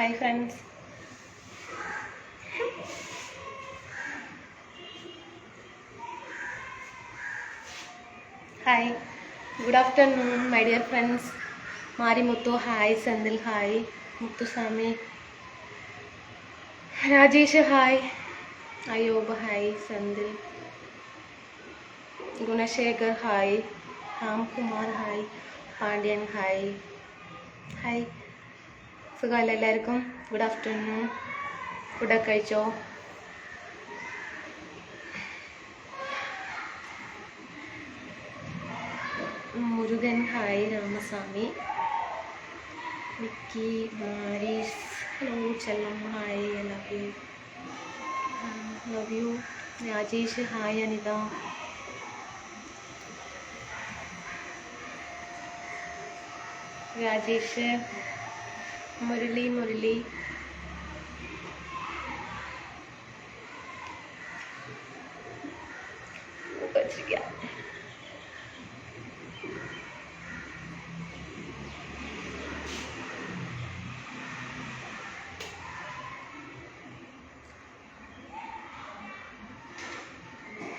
Hi friends. Hi, good afternoon my dear friends. Marimuthu hi, Senthil hi, Muthuswamy, Rajesh hi, Ayub hi, Senthil, Gunasekar hi, Ramkumar hi, Pandian hi. Hi, സുഖമല്ല എല്ലാവർക്കും? Good afternoon. ഫുഡൊക്കെ കഴിച്ചോ? Murugan hi, Ramaswamy, Vicky, Maris, hello, Chellam hi, love you. Rajesh hi, Anitha, Rajesh, Murali വച്ചിരിക്കാം.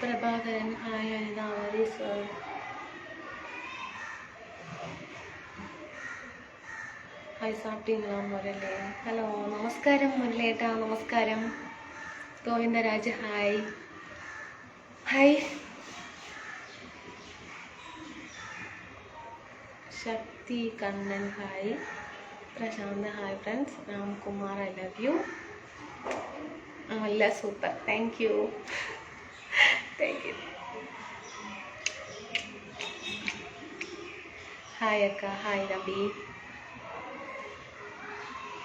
Prabhakaran hi, Anitha, Aris, hi, സാപ്പിട്ടീங்களா Murali? Hello, നമസ്കാരം മുരളിയേട്ടാ, നമസ്കാരം. Govindaraj hi, hi. Shakti Kannan hi, Prashanth hi friends. Ramkumar I love U. നല്ല സൂപ്പർ, താങ്ക് യു. ഹായ് അക്ക, hi Rabi,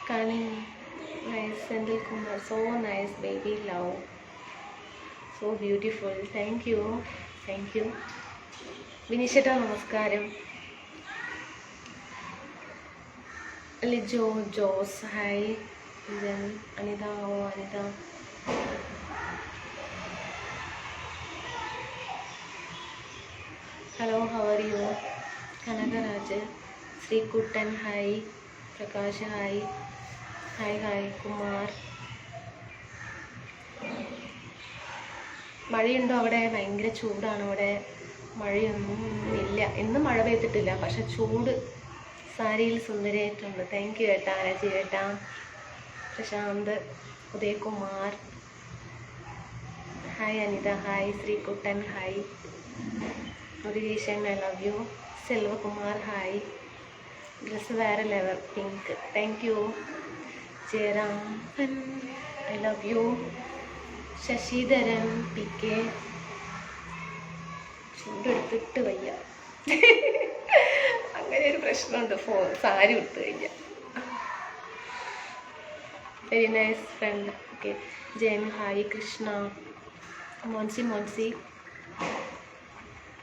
Kani, nice. Senthil Kumar, so nice baby, love, so beautiful, thank you. വിനീഷേട്ടാ നമസ്കാരം. Lijo Jose hi, Anitha, oh Anitha, hello, how are you? Kanakaraj, Sreekuttan hi, Prakash hi, Kumar. മഴയുണ്ടോ അവിടെ? ഭയങ്കര ചൂടാണ് ഇവിടെ. മഴയൊന്നും ഇല്ല, ഇന്ന് മഴ പെയ്തിട്ടില്ല, പക്ഷെ ചൂട്. സാരിയിൽ സുന്ദരിയായിട്ടുണ്ട്. താങ്ക് യു ഏട്ടാ, രാജീവ് ഏട്ടാ, Prashanth, Udayakumar hi, Anitha hi, Sreekuttan hi, Murugesan I love you. Selvakumar hi, dress വേറെ level pink, thank you. Jayaram I love you. Sasidharan P K, ചൂടെടുത്തിട്ട് വയ്യ. അങ്ങനെ ഒരു പ്രശ്നമുണ്ട് സാരി ഉടുത്തു കഴിഞ്ഞാൽ. Very nice friend. Okay, Jayan hi, Krishna, Moncy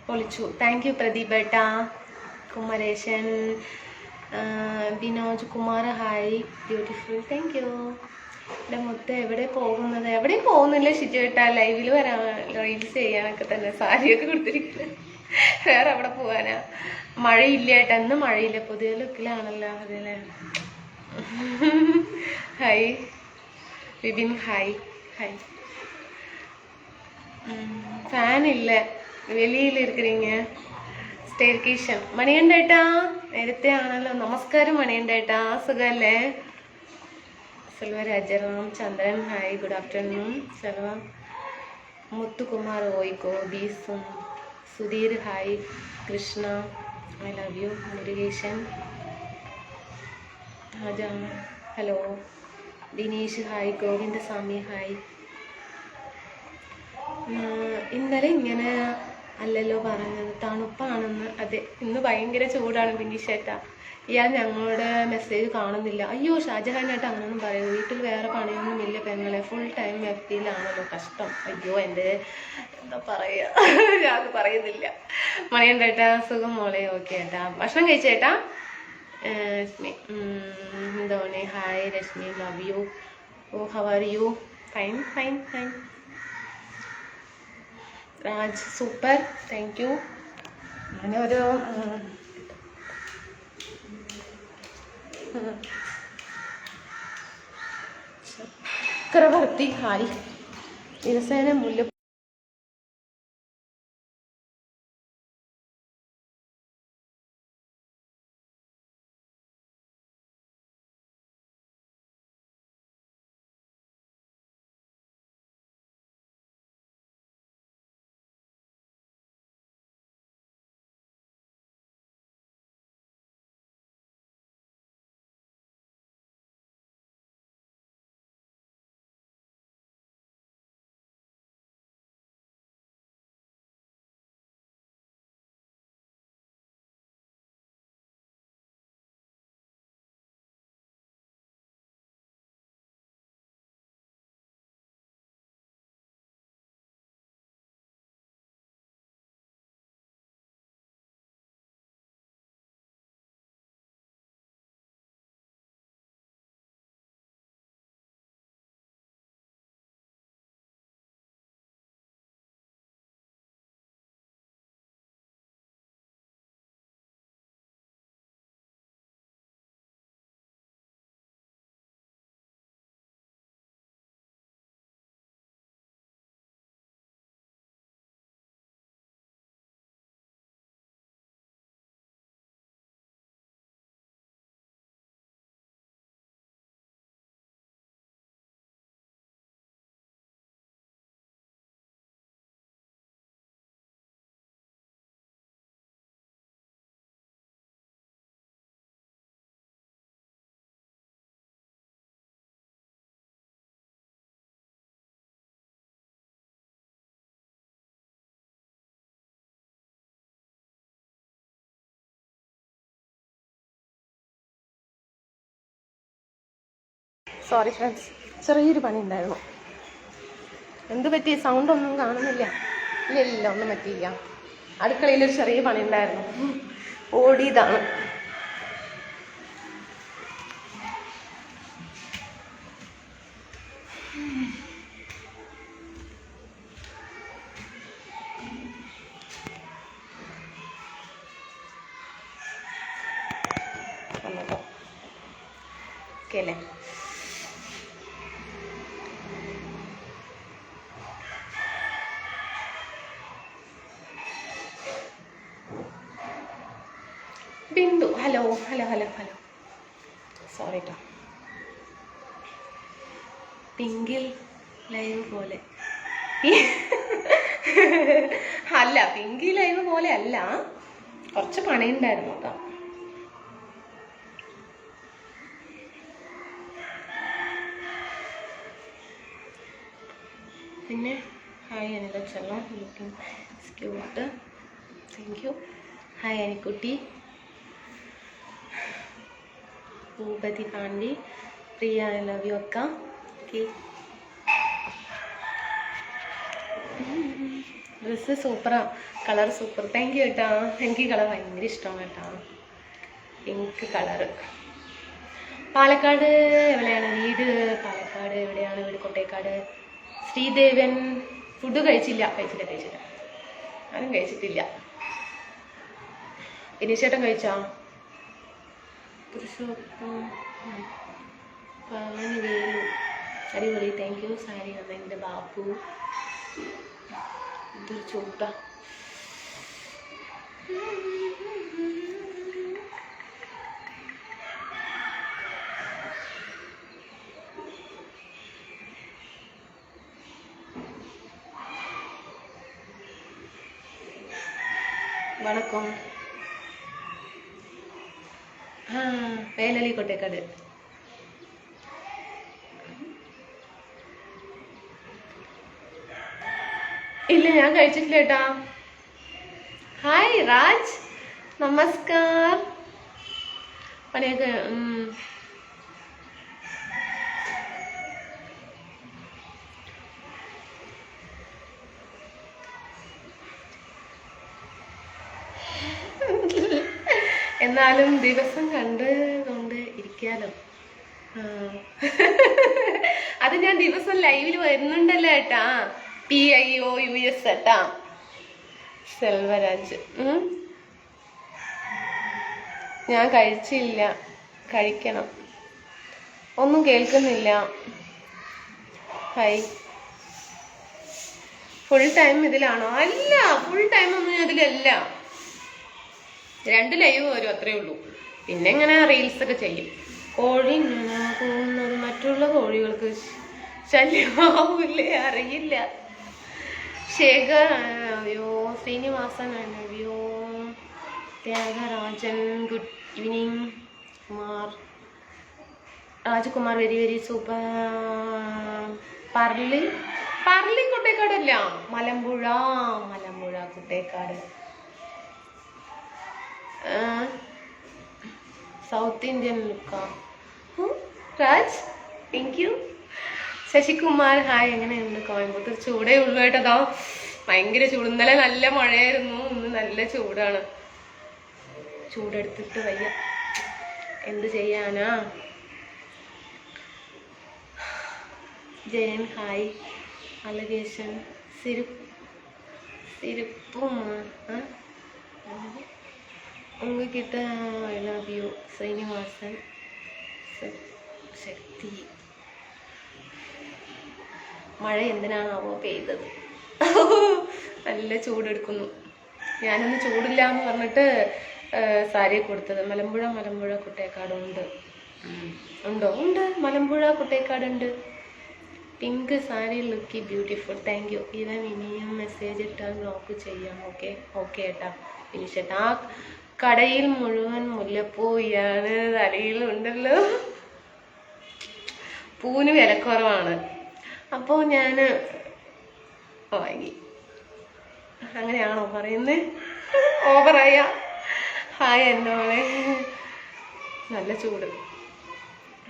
പൊളിച്ചു. താങ്ക് യു പ്രദീപ് ഏട്ടാ. Kumaresan, Vinoj Kumar hi, beautiful, thank you. ഇവിടെ മൊത്തം എവിടെ പോകുന്നത്? എവിടെയും പോകുന്നില്ല ഷിജു ഏട്ടാ. ലൈവിൽ വരാൻ, റീൽസ് ചെയ്യാനൊക്കെ തന്നെ സാരിയൊക്കെ കൊടുത്തിരിക്കുന്നത്. വേറെ എവിടെ പോകാനാ? മഴയില്ല ഏട്ടാ, ഇന്ന് മഴയില്ല. പുതിയ ലുക്കിലാണല്ലോ അതിലെ. Hi Vipin hi. ഫാനില്ല, വെളിയിൽ ഇരിக்கிறீங்க. സ്റ്റേർക്കേഷൻ. മണികണ്ഠേട്ടാ, നേരത്തെ ആണല്ലോ. നമസ്കാരം മണികണ്ഠേട്ടാ, സുഖല്ലേ? Selvarajaram Chandran hi, good afternoon. Selva Muthukumar ഓയിക്കോ, ബീസും, Sudheer hi, Krishna I love you. Murugesan, hello, Dinesh hi, Govindaswamy hi. ഇന്നലെ ഇങ്ങനെ അല്ലല്ലോ പറഞ്ഞത്, തണുപ്പാണെന്ന്. അതെ, ഇന്ന് ഭയങ്കര ചൂടാണ് ബിനീഷേട്ടാ. ഇയാൾ ഞങ്ങളുടെ മെസ്സേജ് കാണുന്നില്ല. അയ്യോ ഷാജഹാനായിട്ട് അങ്ങനെയൊന്നും പറയുന്നത്. വീട്ടിൽ വേറെ പണിയൊന്നും ഇല്ല പെങ്ങളെ, ഫുൾ ടൈം എഫ്ഡിയിലാണല്ലോ, കഷ്ടം. അയ്യോ എൻ്റെ എന്താ പറയുക, ഞാൻ പറയുന്നില്ല. മണിയുണ്ടേട്ടാ, സുഖം മോളെ. ഓക്കെ ഏട്ടാ, ഭക്ഷണം കഴിച്ചേട്ടാ. Reshmi Dhoni hi, Reshmi love you. Oh how are you? Fine. Raj super, thank you. ഞാനൊരു ചക്രവർത്തി ഹായ്. ദിവസേന മുല്ല സോറി ഫ്രണ്ട്സ്, ചെറിയൊരു പണി ഉണ്ടായിരുന്നു. എന്ത് പറ്റി? സൗണ്ട് ഒന്നും കാണുന്നില്ല. ഇല്ല ഒന്നും പറ്റിയില്ല. അടുക്കളയിലൊരു ചെറിയ പണി ഉണ്ടായിരുന്നു, ഓടിയതാണ്. ഓക്കെ അല്ലേ? ബിന്ദു ഹലോ. സോറി കേട്ടോ. പിങ്കിൽ ലൈവ് പോലെ അല്ല, പിങ്കി ലൈവ് പോലെ അല്ല, കുറച്ച് പണിയുണ്ടായിരുന്നു കേട്ടോ. പിന്നെ hi Anitha Chellam, looking cute, thank you. Hi Anikkutty, Bhupathi Pandi, Priya, I love you അക്ക. ഓക്കെ, ഡ്രസ്സ് സൂപ്പറാ, കളർ സൂപ്പർ, താങ്ക് യു കേട്ടാ. എനിക്ക് കളർ ഭയങ്കര ഇഷ്ടമാണ് കേട്ടാ, പിങ്ക് കളറ്. പാലക്കാട് എവിടെയാണ് വീട്? പാലക്കാട് എവിടെയാണ് വീട്? കോട്ടേക്കാട്. ശ്രീദേവൻ ഫുഡ് കഴിച്ചില്ല. ആരും കഴിച്ചിട്ടില്ല. ഇനിശേട്ടൻ കഴിച്ചാ? പുരുഷോത്തം പവന് വേലു അടിപൊളി, താങ്ക് യു. സാരി എൻ്റെ ബാപ്പു. ഇതൊരു ചൂട്ടാ. வணக்கம். വേലലി കോട്ടേക്കാട്. ഇല്ല, ഞാൻ കഴിച്ചിട്ടില്ല കേട്ടാ. ഹായ് രാജ്, നമസ്കാർ. പണിയൊക്കെ എന്നാലും ദിവസം കണ്ടുകൊണ്ട് ഇരിക്കാലോ. അത് ഞാൻ ദിവസം ലൈവിൽ വരുന്നുണ്ടല്ലോ ഏട്ടാ. PIOUS ഏട്ടാ. സെൽവരാജ്, ഞാൻ കഴിച്ചില്ല, കഴിക്കണം. ഒന്നും കേൾക്കുന്നില്ല. ഹായ്. ഫുൾ ടൈം ഇതിലാണോ? അല്ല, ഫുൾ ടൈം ഒന്നും ഇതിലല്ല. 2 ലൈവ് വരും, അത്രേ ഉള്ളൂ. പിന്നെ ഇങ്ങനെ റീൽസ് ഒക്കെ ചെയ്യും. കോഴി ഇങ്ങനെ പോകുന്നത് മറ്റുള്ള കോഴികൾക്ക് ശല്യമാവൂലേ? അറിയില്ല. ശേഖർ അയ്യോ, ശ്രീനിവാസൻ അയ്യോ, Thyagarajan good evening. Rajkumar very very super. Parli കുട്ടേക്കാടല്ല, മലമ്പുഴ കുട്ടേക്കാട്. സൗത്ത് ഇന്ത്യൻ ലുക്കാ. Raj thank you. Sasikumar hi. എങ്ങനെയുണ്ട് കോയമ്പത്തൂർ? ചൂടേ ഉള്ളു കേട്ടതാ, ഭയങ്കര ചൂട്. ഇന്നലെ നല്ല മഴയായിരുന്നു, ഇന്ന് നല്ല ചൂടാണ്. ചൂടെടുത്തിട്ട് വയ്യ, എന്ത് ചെയ്യാനാ. ജയൻ ഹായ്. അലകേശൻ സിരിപ്പും ഉങ്ങക്കിട്ട I love you. Srinivasan Shakti. മഴ എന്തിനാണാവോ പെയ്തത്? നല്ല ചൂടെടുക്കുന്നു. ഞാനൊന്ന് ചൂടില്ല എന്ന് പറഞ്ഞിട്ട് സാരി കൊടുത്തത്. മലമ്പുഴ കുട്ടേക്കാടുണ്ട്. ഉണ്ട് മലമ്പുഴ കുട്ടേക്കാടുണ്ട്. Pink sari looking beautiful. Thank you. ഇവൻ ഇനിയും മെസ്സേജ് ഇട്ടാൽ ബ്ലോക്ക് ചെയ്യാം. ഓക്കെ ഏട്ടാ. ഫിനിഷേട്ടാ. ആ കടയിൽ മുഴുവൻ മുല്ലപ്പൂ ഇയാള് തലയിലുണ്ടല്ലോ. പൂവിന് വിലക്കുറവാണ്, അപ്പോൾ ഞാൻ വാങ്ങി. അങ്ങനെയാണോ പറയുന്നത്? ഓവറായ. ഹായ് എന്നോളെ. നല്ല ചൂട്.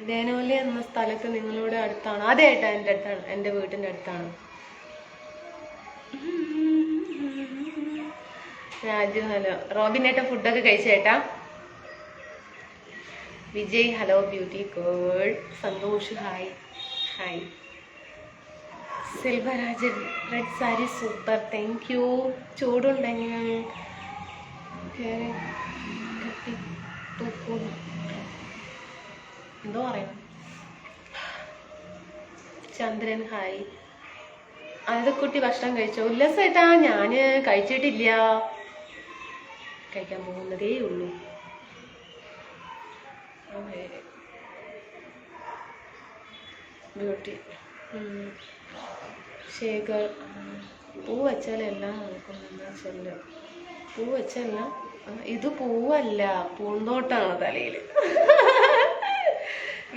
ദേനോലി എന്ന സ്ഥലത്ത് നിങ്ങളുടെ അടുത്താണ്? അതെ ഏട്ടാ, എൻ്റെ അടുത്താണ്, എൻ്റെ വീട്ടിൻ്റെ അടുത്താണ്. രാജു ഹലോ. റോബിനേട്ട ഫുഡൊക്കെ കഴിച്ചേട്ടാ. Vijay hello beauty girl. Santhosh hi. Selvarajan red sari super. Thank you. ചൂടുണ്ടെങ്കിൽ എന്തോ പറയണം. ചന്ദ്രൻ ഹായ്. കുട്ടി ഭക്ഷണം കഴിച്ചോ? ഉല്ലാസേട്ടാ ഞാന് കഴിച്ചിട്ടില്ല, കഴിക്കാൻ പോകുന്നതേ ഉള്ളൂ. ബ്യൂട്ടി. ശേഖർ പൂ വെച്ചാലെല്ലാം നോക്കുന്ന പൂ വെച്ചെല്ലാം. ഇത് പൂവല്ല, പൂന്തോട്ടാണ് തലയിൽ.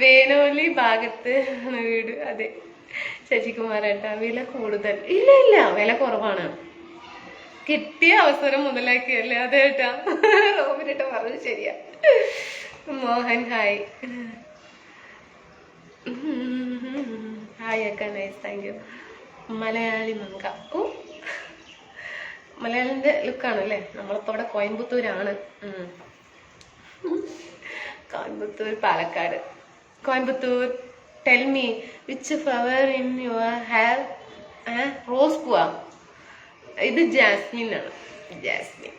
വേനോലി ഭാഗത്ത് വീട്. അതെ ശശികുമാരേട്ടാ. വില കൂടുതൽ? ഇല്ല, വില കുറവാണ്. കിട്ടിയ അവസരം മുതലാക്കിയല്ലേ. അതേട്ടാ, റോബിനേട്ട പറഞ്ഞത് ശരിയാ. മോഹൻ ഹായ്. ഹായ് അക്ക, നൈസ്, താങ്ക് യു. മലയാളി മങ്ക. മലയാളിന്റെ ലുക്കാണല്ലേ. നമ്മളിപ്പോ ഇവിടെ കോയമ്പത്തൂരാണ്. Coimbatore, Palakkad. Coimbatore. Tell me which flower in your hair? Rose പൂവാ. ഇത് ജാസ്മിൻ ആണ്. ജാസ്മിൻ.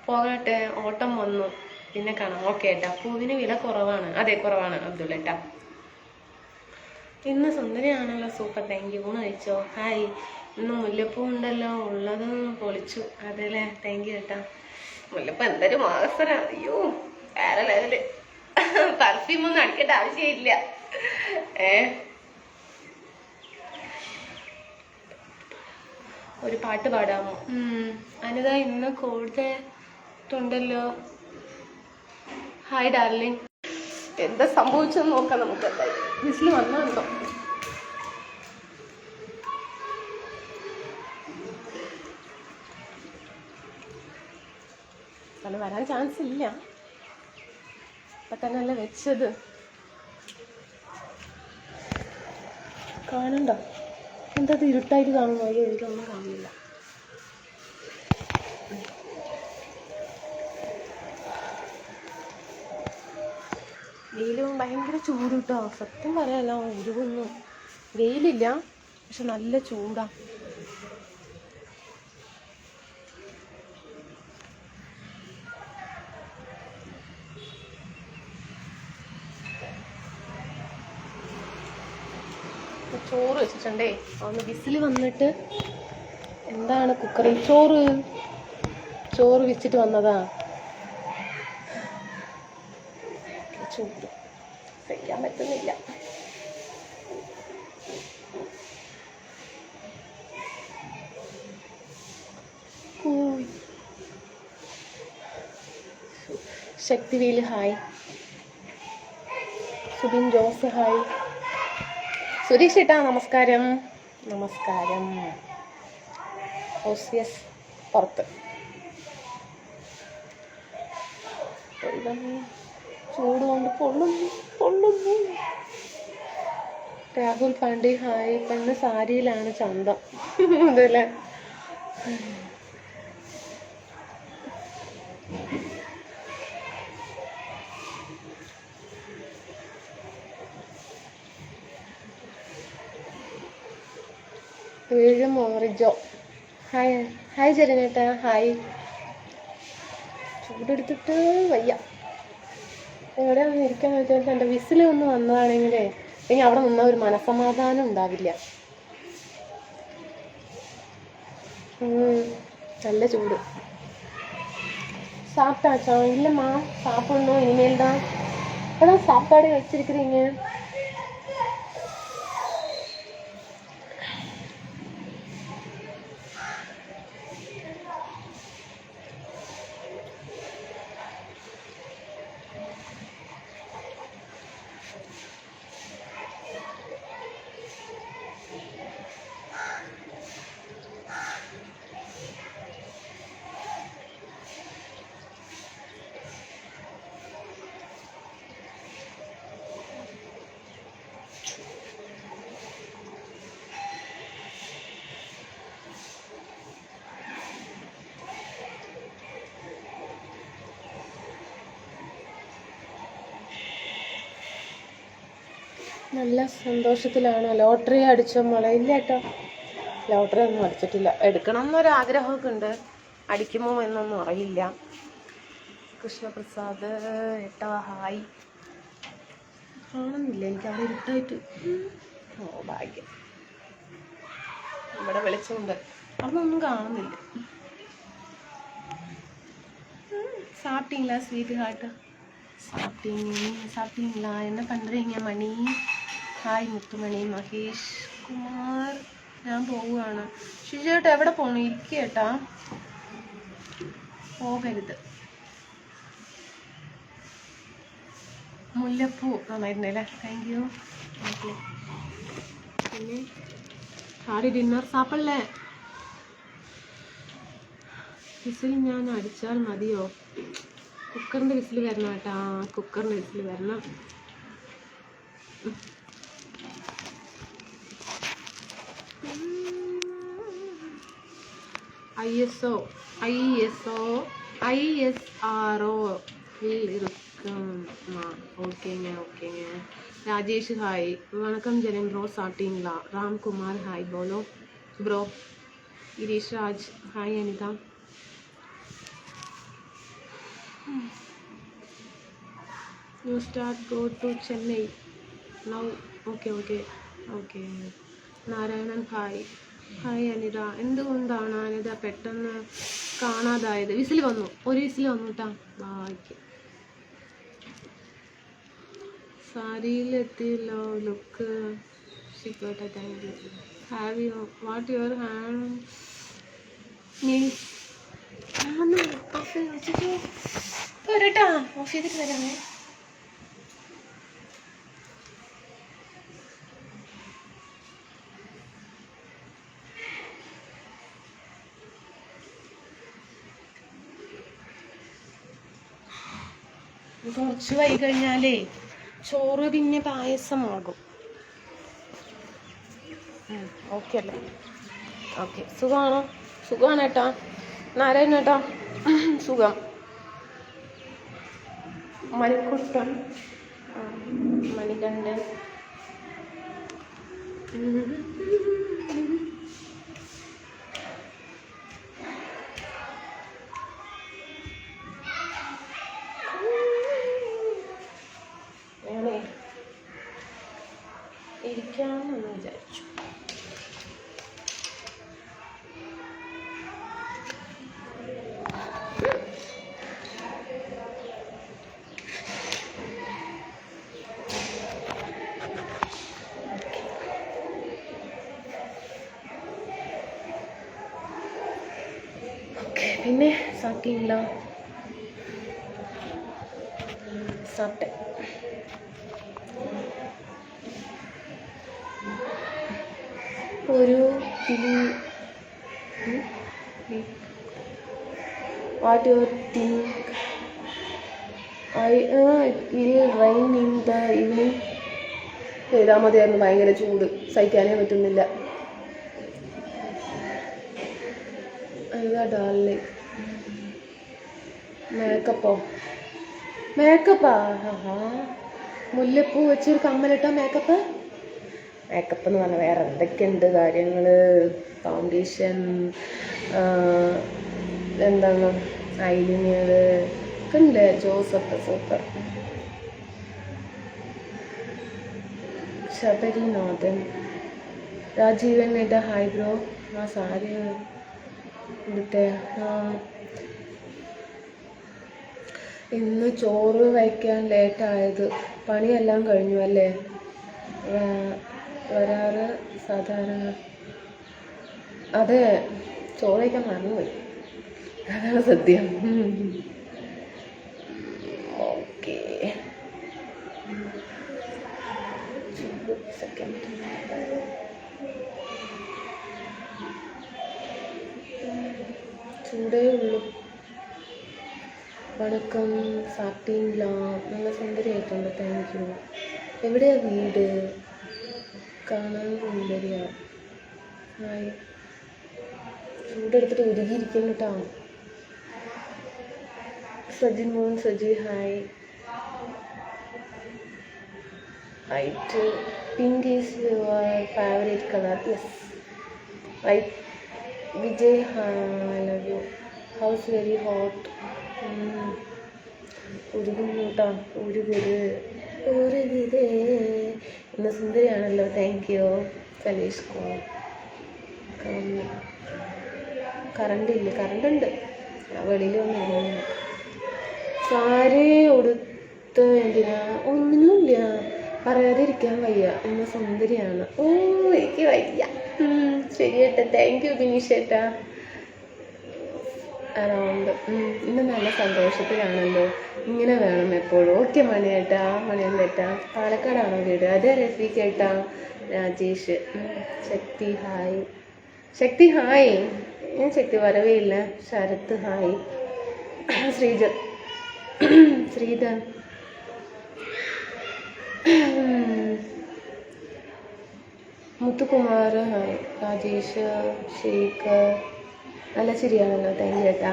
പോകട്ടെ, ഓട്ടം വന്നു, പിന്നെ കാണാം. ഓക്കെ ഏട്ടാ. പൂവിന് വില കുറവാണ്. അതെ കുറവാണ് അബ്ദുൾ ഏട്ടാ. ഇന്ന് സുന്ദരിയാണല്ലോ, സൂപ്പർ, താങ്ക് യു. ഊണ് കഴിച്ചോ? ഹായ്. ഇന്ന് മുല്ലപ്പൂ ഉണ്ടല്ലോ, ഉള്ളത് പൊളിച്ചു. അതെല്ലേ, താങ്ക് യു ഏട്ടാ. മുല്ലപ്പൂ എന്തൊരു മാസന. അയ്യോ, വേറെ ലെവല്. പെർഫ്യൂം ഒന്നും അടിക്കേണ്ട ആവശ്യമില്ല. ഒരു പാട്ട് പാടാമോ? അനിത ഇന്ന് കൂടുതലുണ്ടല്ലോ. Hi darling. എന്താ സംഭവിച്ചെന്ന് നോക്കാം നമുക്ക്. എന്തായാലും മിസ്സിൽ വന്നുണ്ടോ? അത് വരാൻ ചാൻസ് ഇല്ല. ഇപ്പൊ തന്നെയല്ലേ വെച്ചത്. കാണണ്ട? എന്താ ഇരുട്ടായിട്ട് കാണുന്നു? അയ്യോ, എനിക്കൊന്നും കാണില്ല. വെയിലും ഭയങ്കര ചൂട് കിട്ടോ. സത്യം പറയാല്ല, ഉരുവൊന്നും വെയിലില്ല, പക്ഷെ നല്ല ചൂടാ. ചോറ് വെച്ചിട്ടുണ്ടേ. ഒന്ന് വിസിൽ വന്നിട്ട് എന്താണ് കുക്കറിൽ ചോറ് വെച്ചിട്ട് വന്നതാ. ചൂട് സഹിക്കാൻ പറ്റുന്നില്ല. ശക്തിവേല് ഹായ്. സുബിൻ ജോസ് ഹായ്. സുരേഷ് ഏട്ടാ നമസ്കാരം. ഓസിയസ് പുറത്ത്. ചൂട് കൊണ്ട് പൊള്ളുന്നു. രാഹുൽ പാണ്ഡെ ഹായ്. പെണ്ണ് സാരിയിലാണ് ചന്തം അതല്ലേ. മോറിജോ ഹായ് ചെറിനേട്ടാ ഹായ്. ചൂടെടുത്തിട്ട് വയ്യ. എവിടെയാണ് ഇരിക്കാന്ന് വെച്ചാൽ എൻ്റെ വിസിൽ ഒന്ന് വന്നതാണെങ്കിലേ ഇനി അവിടെ നിന്ന ഒരു മനസമാധാനം ഉണ്ടാവില്ല. നല്ല ചൂട്. சாப்பிட்டாச்சா? இல்லைம்மா சாப்பிடணும், இனிமேல் தான். இப்போதான் சாப்பாடு வச்சிருக்கிறீங்க. നല്ല സന്തോഷത്തിലാണ്. ലോട്ടറി അടിച്ച മോളെ? ഇല്ല കേട്ടോ, ലോട്ടറി ഒന്നും അടിച്ചിട്ടില്ല. എടുക്കണം എന്നൊരാഗ്രഹമൊക്കെ ഉണ്ട്. അടിക്കുമോ എന്നൊന്നും അറിയില്ല. കൃഷ്ണപ്രസാദ് ഏട്ടാ ഹായ്. കാണുന്നില്ല, എനിക്ക് അവിടെ ഇരുട്ടായിട്ട്. ഭാഗ്യം, ഇവിടെ വെളിച്ചമുണ്ട്, അതൊന്നും കാണുന്നില്ല. சாப்பிட்டீங்களா ஸ்வீட் ஹார்ட்? சாப்பிட்டீங்களா? என்ன பண்ணுறீங்க மணி? ഹായ് മുത്തുമണി. മഹേഷ് കുമാർ ഞാൻ പോവുകയാണ്. ഷിജേട്ടാ എവിടെ പോകണം? ഇരിക്കേട്ടാ, പോകരുത്. മുല്ലപ്പൂ നന്നായിരുന്നേ അല്ലേ? Thank you. പിന്നെ ആടി ഡിന്നർ സാപ്പിടല്ലേ? വിസിൽ ഞാൻ അടിച്ചാൽ മതിയോ? കുക്കറിൻ്റെ വിസിൽ വരണം കേട്ടാ, കുക്കറിൻ്റെ വിസിൽ വരണം. ISRO ஓகேங்க. ராஜேஷ் ஹாய். வணக்கம் ஜெரன் ப்ரோ, சாப்பிட்டீங்களா? ராம்குமார் ஹாய் போலோ bro. Girish Raj hi. Anitha you start go to Chennai now. okay. Narayanan hi. Anitha. എന്തുകൊണ്ടാണ് അനിത പെട്ടെന്ന് കാണാതായത്? വിസിൽ വന്നു, ഒരു വിസിൽ വന്നു കേട്ടാ. ഭാഗ്യം. സാരിയിലെത്തിയല്ലോ ലുക്ക് ശിക്കോട്ടെ. Thank you. Have you what your hand means പോരട്ടാ. ഓഫ് ചെയ്തിട്ട് വരാമേ. കുറച്ച് വൈകി കഴിഞ്ഞാലേ ചോറ് പിന്നെ പായസമാകും. ഓക്കെ അല്ലേ? ഓക്കെ. സുഖമാണ് ഏട്ടാ. നാരായണ ഏട്ടാ സുഖം. മണിക്കുട്ടൻ മണികണ്ഠൻ കാണിക്കാമെന്ന് വിചാരിച്ചു. പിന്നെ സാക്കിയില്ല സാപ്റ്റെ ഒരു what you think it will rain in the evening. ചെയ്താൽ മതിയായിരുന്നു. ഭയങ്കര ചൂട് സഹിക്കാനേ പറ്റുന്നില്ല. ഡാർലിംഗ് മേക്കപ്പാ മുല്ലപ്പൂ വെച്ചൊരു കമ്മലിട്ടാ മേക്കപ്പ് എന്ന് പറഞ്ഞാൽ വേറെ എന്തൊക്കെയുണ്ട് കാര്യങ്ങൾ. ഫൗണ്ടേഷൻ, എന്താണ് ഐലിനിയർ ഒക്കെ ഉണ്ട്. Joseph super. ശബരിനാഥൻ രാജീവൻ ഇട്ട ഹായ് ബ്രോ. ആ സാരി ഇവിടുത്തെ ഇന്ന് ചോറ് വയ്ക്കാൻ ലേറ്റായത്. പണിയെല്ലാം കഴിഞ്ഞു അല്ലേ? വരാറ് സാധാരണ. അതെ, ചോറ് വയ്ക്കാൻ മറന്നുപോയി, അതാണ് സത്യം. ഓക്കെ, ചൂടേ ഉള്ളൂ. വണക്കം സാപ്പിംഗ് നല്ല സുന്ദരിയായിട്ടുണ്ട്. Thank you. എവിടെയാ വീട്? കാണാൻ സുന്ദരിയാ. ഹായ്. ചൂടെടുത്തിട്ട് ഉരുകിയിരിക്കുന്നു കേട്ടോ. Sajin Mohan Saji hi. White pink is your favourite colour. Yes, white. Vijay I love you. House very hot. ഉരുകുന്നു കേട്ടോ. ഉരുകുത് ഇന്ന് സുന്ദരിയാണല്ലോ. താങ്ക് യു സലീഷ് കോ. കറണ്ട് ഇല്ല? കറണ്ട് ഉണ്ട്. വെളിയിൽ വന്നിരുന്നു. സാരി ഉടുത്ത് എന്തിനാ? ഒന്നുമില്ല, പറയാതിരിക്കാൻ വയ്യ. ഇന്ന് സുന്ദരിയാണ്. ഓ, എനിക്ക് വയ്യ. ശരി ഏട്ടാ. താങ്ക് യു ബിനീഷ് ഏട്ടാ. അറൗണ്ട് ഇന്ന് നല്ല സന്തോഷത്തിലാണല്ലോ. ഇങ്ങനെ വേണം എപ്പോഴും. ഓക്കെ മണിയേട്ടാ. മണിയല്ലേട്ടാ. പാലക്കാടാണോ വീട്? അതെ റഫീഖ് ഏട്ടാ. രാജേഷ്. ശക്തി ഹായ്. ശക്തി ഹായ്. ഞാൻ ശക്തി വരവേ ഇല്ല. ശരത്ത് ഹായ്. ശ്രീധൻ മുത്തുകുമാർ ഹായ്. രാജേഷ് ഷേഖ് നല്ല ശരിയാണല്ലോ. താങ്ക് യു ഏട്ടാ.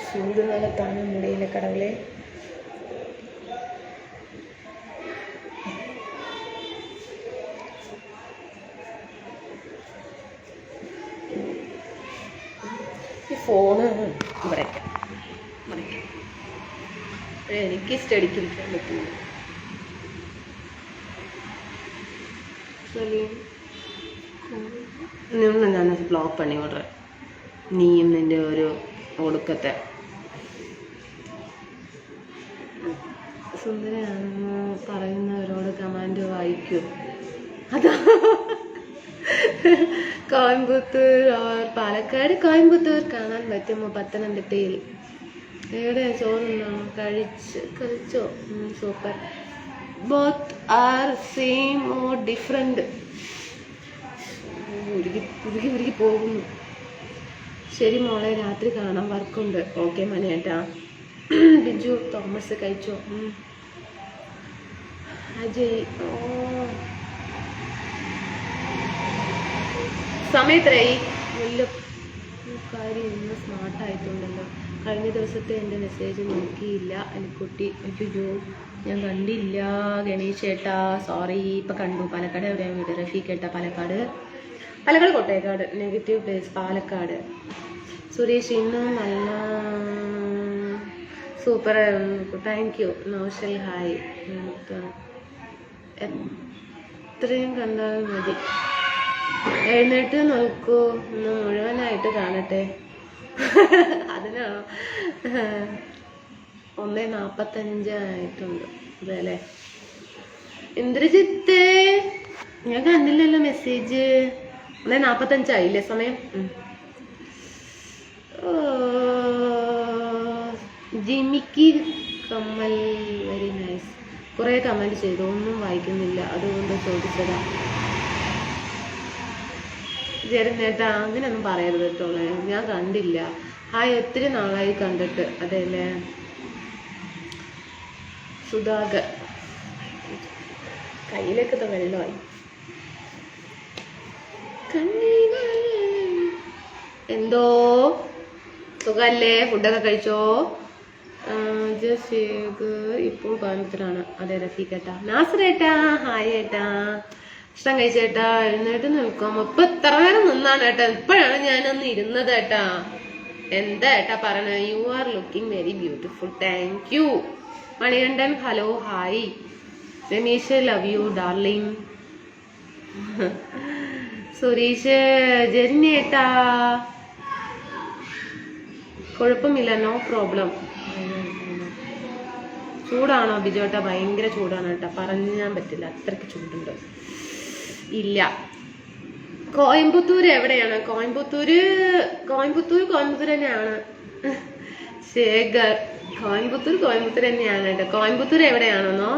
ചൂട് കാലത്താണ് മുടിയിലെ കടവിലെ. ഈ ഫോണ് ഇവിടെ എനിക്ക് സ്റ്റഡിക്കിരിക്കാൻ പറ്റില്ല. ഞാൻ ബ്ലോക്ക് പണി ഓർഡർ. നീയും നിൻ്റെ ഒരു ഒടുക്കത്തെ സുന്ദരയാണെന്ന് പറയുന്നവരോട് കമാൻഡ് വായിക്കൂ. അതാ കോയമ്പത്തൂർ, പാലക്കാട്, കോയമ്പത്തൂർ കാണാൻ പറ്റുമോ? പത്തനംതിട്ടയിൽ. എവിടെ ചോറുണ്ടോ? കഴിച്ചോ? Super. Both are same or different? ഉരുകി പോകുന്നു. ശരി മോളെ, രാത്രി കാണാൻ. വർക്കുണ്ട്. ഓക്കെ മണിയേട്ടാ. ബിജു തോമസ് കഴിച്ചോ? അജയ്. ഓ, സമയത്തായി. മുല്ലക്കാരി ഇന്ന് സ്മാർട്ടായിട്ടുണ്ടല്ലോ. കഴിഞ്ഞ ദിവസത്തെ എൻ്റെ മെസ്സേജ് നോക്കിയില്ല അനിക്കുട്ടി. അയ്യോ, ഞാൻ കണ്ടില്ല. ഗണേഷ് ഏട്ടാ സോറി. ഇപ്പം കണ്ടു. പാലക്കാട് എവിടെയാണ് വീട്? റഫീഖ് ഏട്ടാ. പാലക്കാട് കോട്ടയക്കാട്. Negative place Palakkad. സുരേഷ് ഇന്ന് നല്ല super. Thank you. Noshal hi. എത്രയും കണ്ടാൽ മതി. എഴുന്നേറ്റ് നോക്കൂ, ഒന്ന് മുഴുവനായിട്ട് കാണട്ടെ. അതിനാണോ? 1:45 ആയിട്ടുണ്ട് അല്ലേ? ഇന്ദ്രജിത്ത്, ഞാൻ കണ്ടില്ലല്ലോ മെസ്സേജ്. 1:45 ആയില്ലേ സമയം? ജിമിക്ക് കമ്മൽ വെരി നൈസ്. കുറെ കമന്റ് ചെയ്തു, ഒന്നും വായിക്കുന്നില്ല, അതുകൊണ്ട് ചോദിച്ചതാ. ജെറിനേട്ടാ അങ്ങനെയൊന്നും പറയരുത് കേട്ടോ, ഞാൻ കണ്ടില്ല. ഹായ്, ഒത്തിരി നാളായി കണ്ടിട്ട്. അതെല്ലേ സുധാകർ, കയ്യിലേക്ക് വെള്ളമായി. എന്തോ സുഖല്ലേ? ഫുഡൊക്കെ കഴിച്ചോ? ഇപ്പോൾ കോയമ്പത്തൂരാണ്. അതെ റഫീഖേട്ടാ. നാസറേട്ടാ ഹായ് ഏട്ടാ. ഭക്ഷണം കഴിച്ചേട്ടാ? എഴുന്നേറ്റ് നിൽക്കാം. ഇപ്പൊ ഇത്ര നേരം നിന്നാണ് ഏട്ടാ, ഇപ്പോഴാണ് ഞാനൊന്ന് ഇരുന്നത് ഏട്ടാ. എന്താ ഏട്ടാ പറയണ? You are looking very beautiful. Thank you. Manikandan hello hi. Ramesh love you darling. Suresh ജെറിനേട്ടാ കുഴപ്പമില്ല, നോ പ്രോബ്ലം. ചൂടാണോ ബിജോട്ടാ? ഭയങ്കര ചൂടാണ് കേട്ടാ, പറഞ്ഞാൻ പറ്റില്ല, അത്രയ്ക്ക് ചൂടുണ്ട്. ഇല്ല. കോയമ്പത്തൂർ എവിടെയാണ്? കോയമ്പത്തൂർ തന്നെയാണ്. ശേഖർ, കോയമ്പത്തൂർ തന്നെയാണ് കേട്ടോ. കോയമ്പത്തൂർ എവിടെയാണെന്നോ?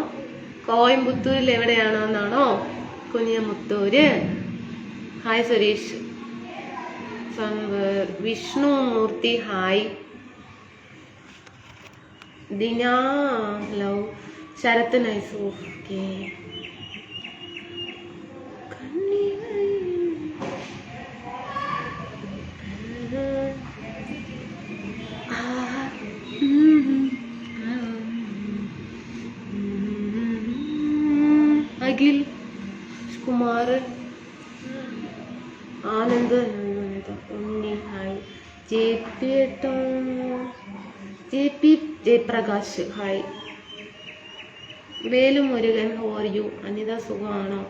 കോയമ്പത്തൂരിൽ എവിടെയാണോന്നാണോ? Kuniamuthur. Hi Suresh. Vishnu Murthy hi. Dina hello. Sarath nice. Okay. Akhil Kumar, Anand, Unni hi. Jayaprakash hi. Velumurugan how are you? Anitha സുഖമാണോ?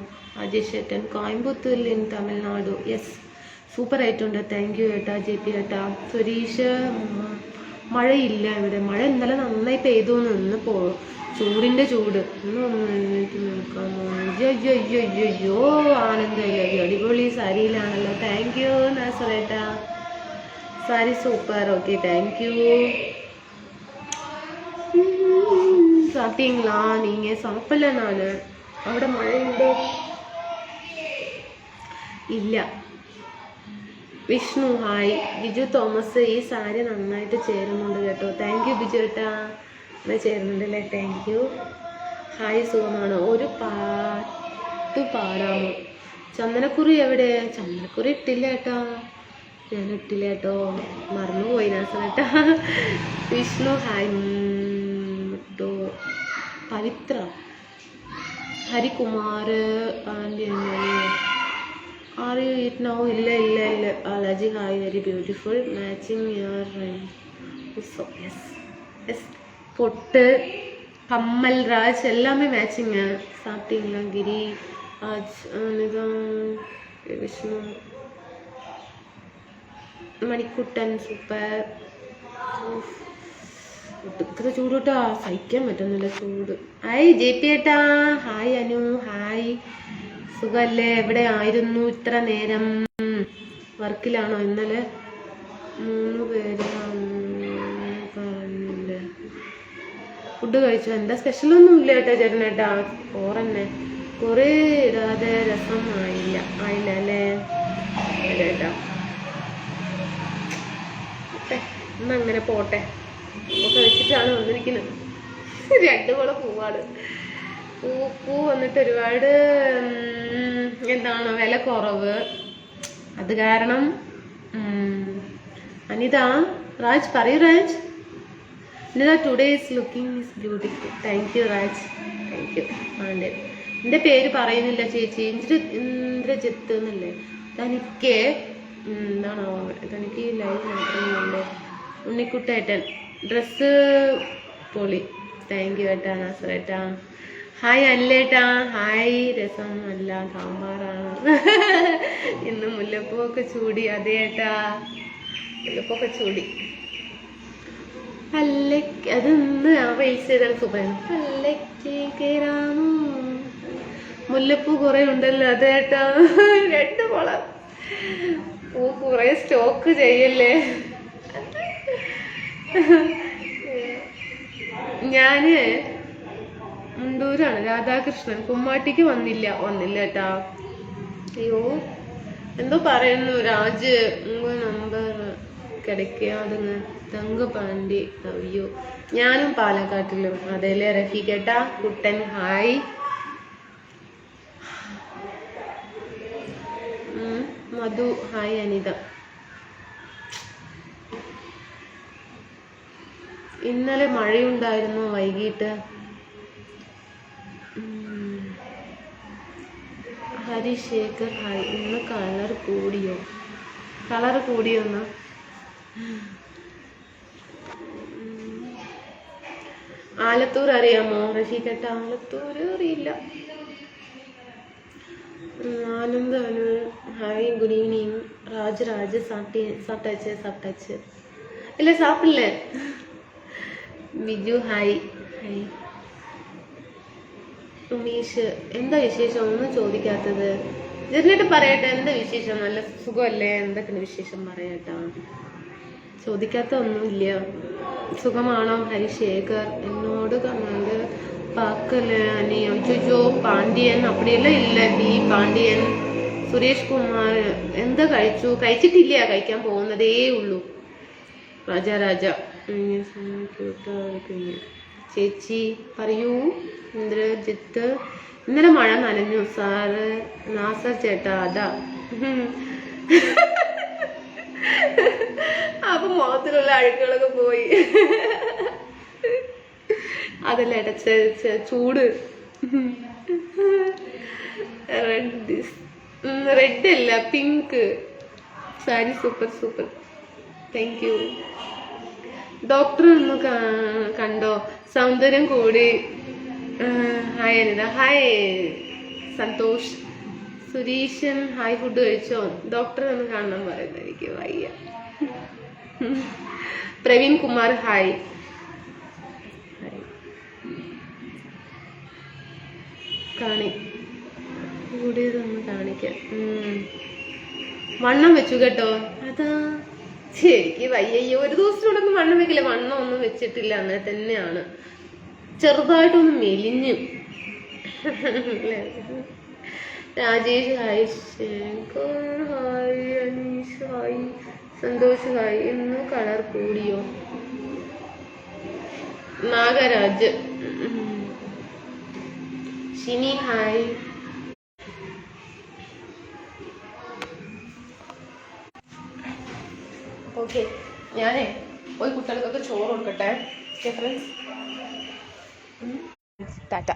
അജേഷ് ഏട്ടൻ കോയമ്പത്തൂരിൽ ഇൻ തമിഴ്നാടു. യെസ്, സൂപ്പർ ആയിട്ടുണ്ട്. താങ്ക് യു ഏട്ടാ. JP ഏട്ടാ. സുരേഷ് മഴയില്ല ഇവിടെ. മഴ ഇന്നലെ നന്നായി പെയ്തു. നിന്ന് ചൂടിന്റെ ചൂട്. അയ്യോ ആനന്ദല്ലോ, അടിപൊളി സാരിയിലാണല്ലോ. താങ്ക് യു നാസറേട്ടാ. Sari super. Okay thank you. சாப்பிட்டீங்களா? நீங்க சாப்பிடல. நானு അവിടെ മഴയുണ്ടോ? ഇല്ല. വിഷ്ണു ഹായ്. ബിജു തോമസ്, ഈ സാരി നന്നായിട്ട് ചേരുന്നുണ്ട് കേട്ടോ. താങ്ക് യു ബിജു ഏട്ടാ. ചേരുന്നുണ്ടല്ലേ, താങ്ക് യു. ഹായ്, സുഖമാണോ? ഒരു പാട്ട് പാടാമോ? ചന്ദനക്കുറി എവിടെ? ചന്ദനക്കുറി ഇട്ടില്ല ഏട്ടാ, ഞാൻ ഇട്ടില്ല കേട്ടോ, മറന്നുപോയി നാസറേട്ടാ. Vishnu hi. Pavithra, Harikumar and are you it now? ഇല്ല. Alagi hi, very beautiful matching your yes. പൊട്ട്, കമ്മൽ, രാജ് എല്ലാമേ മാച്ചിങ്. സാപ്പിട്ടീங்களா ഗിരി? വിഷ്ണു, മണിക്കുട്ടൻ സൂപ്പർ. ഒട്ടുക്കത്തെ ചൂട് കേട്ടാ, സഹിക്കാൻ പറ്റുന്നില്ല ചൂട്. ഹായ് JP ഏട്ടാ. Hi Anu hi. സുഖല്ലേ? എവിടെ ആയിരുന്നു ഇത്ര നേരം? വർക്കിലാണോ? ഇന്നലെ 3 പേര് പറഞ്ഞില്ലേ? ഫുഡ് കഴിച്ചോ? എന്താ സ്പെഷ്യലൊന്നും ഇല്ല കേട്ടോ ചേട്ടനേട്ടാ, ചോറന്നെ. കുറേ ഇടാതെ രസം ആയില്ല അല്ലേ ചേട്ടാ? ഇന്നങ്ങനെ പോട്ടെ. കഴിച്ചിട്ടാണ് വന്നിരിക്കുന്നത്. 2 കൂടെ പൂവാണ്. പൂ വന്നിട്ട് ഒരുപാട് എന്താണ് വില കുറവ്, അത് കാരണം. അനിത രാജ് പറയൂ. Raj Anitha today is looking is beautiful. Thank you Raj, thank you. എൻ്റെ പേര് പറയുന്നില്ല ചേച്ചി. ഇന്ദ്രജിത്ത് എന്നല്ലേ? തനിക്ക് എന്താണോ? തനിക്ക് ലൈവ് മാത്രമേ. ഉണ്ണിക്കുട്ടേട്ടൻ ഡ്രസ്സ് പൊളി. താങ്ക് യു ഏട്ടാ നാസറേട്ടാ. ഹായ് അല്ലേട്ടാ. ഹായ്. രസം അല്ല സാമ്പാറാണ്. ഇന്ന് മുല്ലപ്പൂവൊക്കെ ചൂടി. അതേ ഏട്ടാ, മുല്ലപ്പൂവൊക്കെ ചൂടി. പല്ലക്ക് അതൊന്ന് റീൽസ് ചെയ്താൽ സുഖം. പല്ലക്ക് കേറാമോ മുല്ലപ്പൂ കുറെ ഉണ്ടല്ലോ. അതേട്ടാ 2 കുളം പൂ കുറെ സ്റ്റോക്ക് ചെയ്യല്ലേ. ഞാന് മുണ്ടൂരാണ്. രാധാകൃഷ്ണൻ കുമ്മാട്ടിക്ക് വന്നില്ല ഏട്ടാ. അയ്യോ എന്തോ പറയുന്നു. രാജ് നമ്പർ കിടക്കാതെന്ന് തങ്കപാണ്ടി. അയ്യോ ഞാനും പാലക്കാട്ടിലും. അതേലെ റഫീഖേട്ടാ. കുട്ടൻ ഹായ്. മധു ഹായ്. അനിത ഇന്നലെ മഴയുണ്ടായിരുന്നു വൈകിട്ട്. ഹരിശേഖർ ഹായ്. ഇന്ന് കളർ കൂടിയോന്ന്. ആലത്തൂർ അറിയാമോ റഫീഖേട്ട? ആലത്തൂർ അറിയില്ല. Anand Anu hi. Good evening. Raj സാപ്പിട്ടച്ച് ഇല്ല സാപ്പില്ലേ. ബിജു ഹായ്. ഹായ്. ഉമേഷ് എന്താ വിശേഷം ഒന്നും ചോദിക്കാത്തത്? ജെറിനേട്ട് പറയട്ടെ എന്താ വിശേഷം? നല്ല സുഖമല്ലേ? എന്തൊക്കെയാണ് വിശേഷം പറയട്ടാ. ചോദിക്കാത്ത ഒന്നുമില്ല. സുഖമാണോ? ഹരിശേഖർ എന്നോട് കമന്റ് പാക്കല്ലേ അനിയോ ജോജോ പാണ്ഡ്യൻ അപ്പടിയെല്ലാം ഇല്ല. ബി പാണ്ഡ്യൻ. സുരേഷ് കുമാർ എന്താ കഴിച്ചിട്ടില്ല, കഴിക്കാൻ പോകുന്നതേ ഉള്ളൂ. രാജ ചേച്ചി പറയൂ. ഇന്ദ്രജിത്ത് ഇന്നലെ മഴ നനഞ്ഞു സാറ്. നാസർ ചേട്ടാ അതാ. അപ്പൊ മുഖത്തിലുള്ള അഴുക്കുകളൊക്കെ പോയി. അതല്ല ഇടച്ച ചൂട്. റെഡ് അല്ല pink sari. Super. Thank you. Doctor ഒന്ന് കണ്ടോ? സൗന്ദര്യം കൂടി. Hi Anitha. Hi Santhosh. Sureshan hi. Food കഴിച്ചോ? ഡോക്ടറെ ഒന്ന് കാണണം പറയുന്നത് എനിക്ക് വയ്യ. പ്രവീൺ കുമാർ ഹായ്. കൂടിയതൊന്ന് കാണിക്കാം. വണ്ണം വെച്ചു കേട്ടോ. അതാ ശരിക്ക് വയ്യയ്യോ. ഒരു ദിവസത്തിനോടൊന്നും വണ്ണം വെക്കില്ല. വണ്ണം ഒന്നും വെച്ചിട്ടില്ല, അങ്ങനെ തന്നെയാണ്. ചെറുതായിട്ടൊന്ന് മെലിഞ്ഞു. Rajesh hi. Shekhar hi. Aneesh hi. Santhosh hi. ഇന്ന് കളർ കൂടിയോ? നാഗരാജ്. ഷിനി ഹായ്. ഓക്കെ ഞാനേ പോയി കുട്ടികൾക്കൊക്കെ ചോറ് കൊടുക്കട്ടെ. ഫ്രണ്ട്സ് ടാറ്റ.